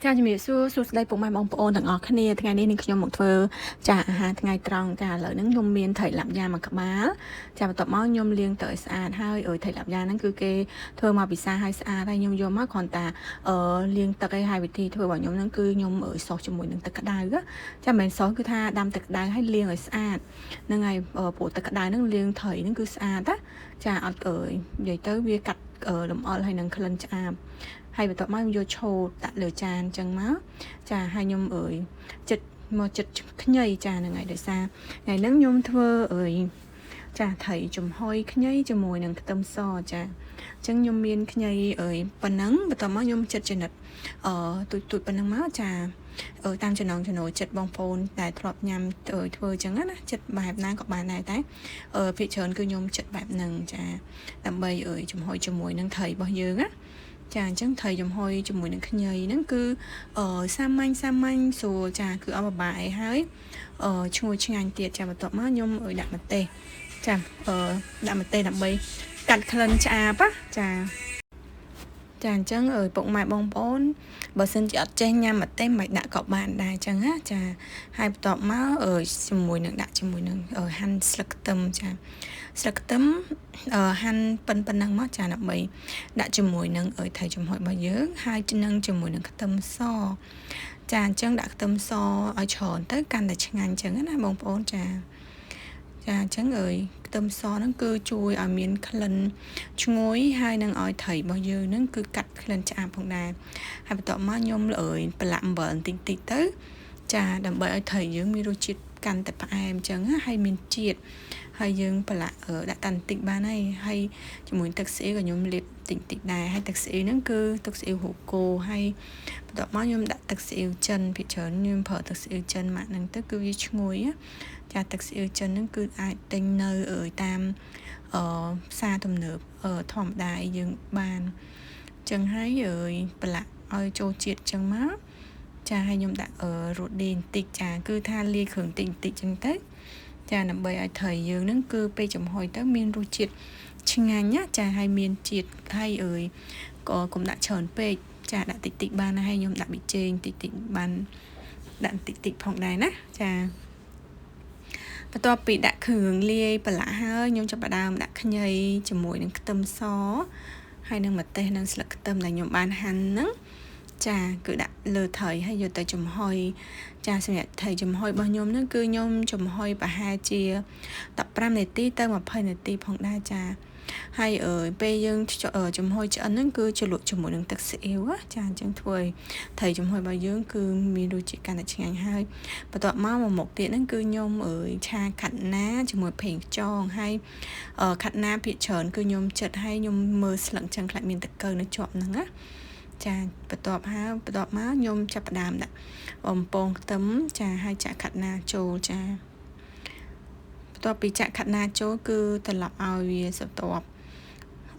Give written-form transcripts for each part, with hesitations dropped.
ចាជំរាបសួរសួស្តីពុកម៉ែបងប្អូនទាំងអស់គ្នាថ្ងៃនេះនឹងខ្ញុំមកធ្វើចាអាហារថ្ងៃត្រង់ចាឥឡូវហ្នឹងខ្ញុំមានត្រីឡាប់យ៉ាមួយក្បាលចាបន្ទាប់មកខ្ញុំលាងទៅឲ្យស្អាតហើយត្រីឡាប់យ៉ាហ្នឹងគឺគេធ្វើមកពិសាឲ្យស្អាតហើយខ្ញុំយកមកគ្រាន់តែលាងទឹកឲ្យវិធីធ្វើរបស់ខ្ញុំហ្នឹងគឺខ្ញុំសោសជាមួយនឹងទឹកក្តៅចាមិនមែនសោសគឺថាដាំទឹកក្តៅឲ្យលាងឲ្យស្អាតហ្នឹងហើយព្រោះទឹកក្តៅហ្នឹងលាងត្រីហ្នឹងគឺស្អាតណាចាអត់និយាយទៅវាកាត់លំអិលហើយនឹងក្លិនឆ្អាបហើយបន្ទាប់មកខ្ញុំយកឆូតដាក់លើចានអញ្ចឹងមកចាហើយខ្ញុំចិត្តខ្ញីចាហ្នឹងហើយដោយសារថ្ងៃហ្នឹងខ្ញុំធ្វើចាត្រីចំហុយខ្ញីជាមួយនឹងខ្ទឹមសចាអញ្ចឹងខ្ញុំមានខ្ញីប៉ុណ្ណឹងបន្ទាប់មកខ្ញុំចិត្តចនិតទូចប៉ុណ្ណឹងមកចាតាមចំណងចំណូលចិត្តបងប្អូនដែលធ្លាប់ញ៉ាំធ្វើអញ្ចឹងណាចិត្តបែបណាក៏បានដែរតែភាគច្រើនគឺខ្ញុំចិត្តបែបហ្នឹងចាដើម្បីចំហុយជាមួយនឹងត្រីរបស់យើងណាចាអញ្ចឹងត្រីចំហុយជាមួយនឹងខ្ញីហ្នឹងគឺសាមញ្ញស្រួលចាគឺអត់ពិបាកអីហើយឈ្ងុយឆ្ងាញ់ទៀតចាបន្ទាប់មកខ្ញុំដាក់ម្ទេសចាដាក់ម្ទេសដើម្បីកាត់ក្លិនឆ្អាបចាអញ្ចឹងពុកម៉ែបងប្អូនបើសិនជាអត់ចេះញ៉ាំម្ទេសមិនដាក់ក៏បានដែរអញ្ចឹងណាចាហើយបន្ទាប់មកជាមួយនឹងដាក់ជាមួយនឹងហាន់ស្លឹកខ្ទឹមចាស្លឹកខ្ទឹមហាន់ប៉ុណ្ណឹងមកចាដើម្បីដាក់ជាមួយនឹងត្រីចំហុយរបស់យើងហើយនឹងជាមួយនឹងខ្ទឹមសចាអញ្ចឹងដាក់ខ្ទឹមសឲ្យច្រើនទៅកាន់តែឆ្ងាញ់អញ្ចឹងណាបងប្អូនចាអញ្ចឹងខ្ទឹមសហ្នឹងគឺជួយឲ្យមានក្លិនឈ្ងុយហើយនឹងឲ្យត្រីរបស់យើងហ្នឹងគឺកាត់ក្លិនឆ្អាបផងដែរហើយបន្ទាប់មកខ្ញុំប្រឡាក់អំបិលបន្តិចទៅចាដើម្បីឲ្យត្រីយើងមានរសជាតិកាន់តែផ្អែមអញ្ចឹងហើយមានជាតិហើយយើងប្រឡាក់ដាក់តាន់បន្តិចបានហើយជាមួយទឹកស្អ៊ីវក៏ខ្ញុំលាបតិចដែរហើយទឹកស្អ៊ីវហ្នឹងគឺទឹកស្អ៊ីវរូបគោហើយបន្ទាប់មកខ្ញុំដាក់ទឹកស្អ៊ីវចិនភាគច្រើនខ្ញុំប្រើទឹកស្អ៊ីវចិនម៉ាក់ហ្នឹងទៅគឺវាឈ្ងុយចាទឹកស្អ៊ីវចិនហ្នឹងគឺអាចទិញនៅតាមផ្សារទំនើបធម្មតាយើងបានអញ្ចឹងហើយប្រឡាក់ឲ្យចូលជាតិអញ្ចឹងមកចាឲ្យខ្ញុំដាក់រ៉ូឌីបន្តិចចាគឺថាលាយគ្រឿងតិចអញ្ចឹងទៅចាដើម្បីឲ្យត្រីយើងហ្នឹងគឺពេលចំហុយទៅមានរសជាតិឆ្ងាញ់ណាចាហើយមានជាតិហើយក៏កុំដាក់ច្រើនពេកចាដាក់តិចបានហើយខ្ញុំដាក់ប៊ីចេងតិចបានដាក់តិចផងដែរណាចាបន្ទាប់ពីដាក់គ្រឿងលាយប្រឡាក់ហើយខ្ញុំចាប់ផ្ដើមដាក់ខ្ញីជាមួយនឹងខ្ទឹមសហើយនឹងម្ទេសនិងស្លឹកខ្ទឹមដែលខ្ញុំបានហាន់ហ្នឹងចាគឺដាក់លើត្រីហើយយកទៅចំហុយចាសម្រាប់ត្រីចំហុយរបស់ខ្ញុំហ្នឹងគឺខ្ញុំចំហុយប្រហែលជា15នាទីទៅ20នាទីផងដែរចាហើយពេលយើងចំហុយឆ្អិនហ្នឹងគឺជ្រលក់ជាមួយនឹងទឹកស៊ីអ៊ីវចាអញ្ចឹងធ្វើឲ្យត្រីចំហុយរបស់យើងគឺមានរសជាតិកាន់តែឆ្ងាញ់ហើយបន្ទាប់មកមុខទៀតហ្នឹងគឺខ្ញុំឆាខាត់ណាជាមួយប្រេងខ្យងហើយខាត់ណាភាគច្រើនគឺខ្ញុំចិត្តឲ្យខ្ញុំមើលស្លឹកអញ្ចឹងខ្លាចមានតកូវនៅជាប់ហ្នឹងណាចាបន្ទាប់មកខ្ញុំចាប់ផ្ដើមដាក់បំពងខ្ទឹមចាហើយចាក់ខាត់ណាចូលចាបន្ទាប់ពីចាក់ខាត់ណាចូលគឺត្រឡប់ឲ្យវាស្រទាប់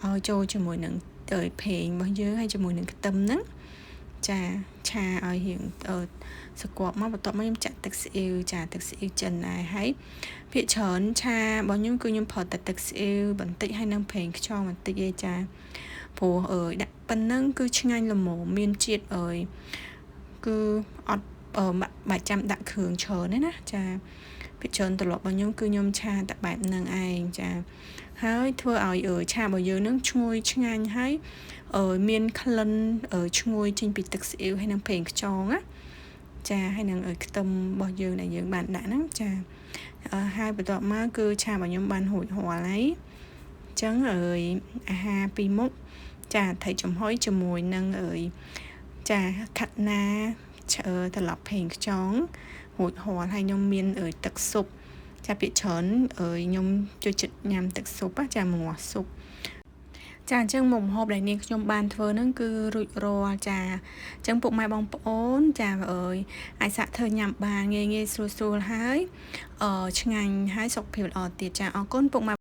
ឲ្យចូលជាមួយនឹងប្រេងរបស់យើងហើយជាមួយនឹងខ្ទឹមហ្នឹងចាឆាឲ្យរៀងស្គាប់មកបន្ទាប់មកខ្ញុំចាក់ទឹកស៊ីអ៊ីវចាទឹកស៊ីអ៊ីវចិនដែរហើយភាគច្រើនឆារបស់ខ្ញុំគឺខ្ញុំប្រើតែទឹកស៊ីអ៊ីវបន្តិចហើយនឹងប្រេងខ្យងបន្តិចឯចាព្រោះដាក់ប៉ុណ្ណឹងគឺឆ្ងាញ់ល្មមមានជាតិគឺអត់បាច់ចាំដាក់គ្រឿងច្រើនទេណាចាភាគច្រើនត្រឡប់របស់ខ្ញុំគឺខ្ញុំឆាតែបែបហ្នឹងឯងចាហើយធ្វើឲ្យឆារបស់យើងនឹងឈ្ងុយឆ្ងាញ់ហើយមានក្លិនឈ្ងុយចេញពីទឹកស៊ីអ៊ីវហើយនឹងប្រេងខ្យងណាចាហើយនឹងខ្ទឹមរបស់យើងដែលយើងបានដាក់ហ្នឹងចាហើយបន្ទាប់មកគឺឆារបស់ខ្ញុំបានរួចរាល់ហើយអញ្ចឹងអាហារពីរមុខចាត្រីចំហុយជាមួយនឹងចាខាត់ណាត្រឡប់ប្រេងខ្យងរួចរាល់ហើយខ្ញុំមានទឹកស៊ុបចាភាគច្រើនខ្ញុំចូលចិត្តញ៉ាំទឹកស៊ុបចាមួយស៊ុបចាអញ្ចឹងមុខម្ហូបដែលនាងខ្ញុំបានធ្វើហ្នឹងគឺរួចរាល់ចាអញ្ចឹងពុកម៉ែបងប្អូនចាអាចសាកធ្វើញ៉ាំបានងាយស្រួលហើយឆ្ងាញ់ហើយសុខភាពល្អទៀតចាអរគុណពុកម៉ែ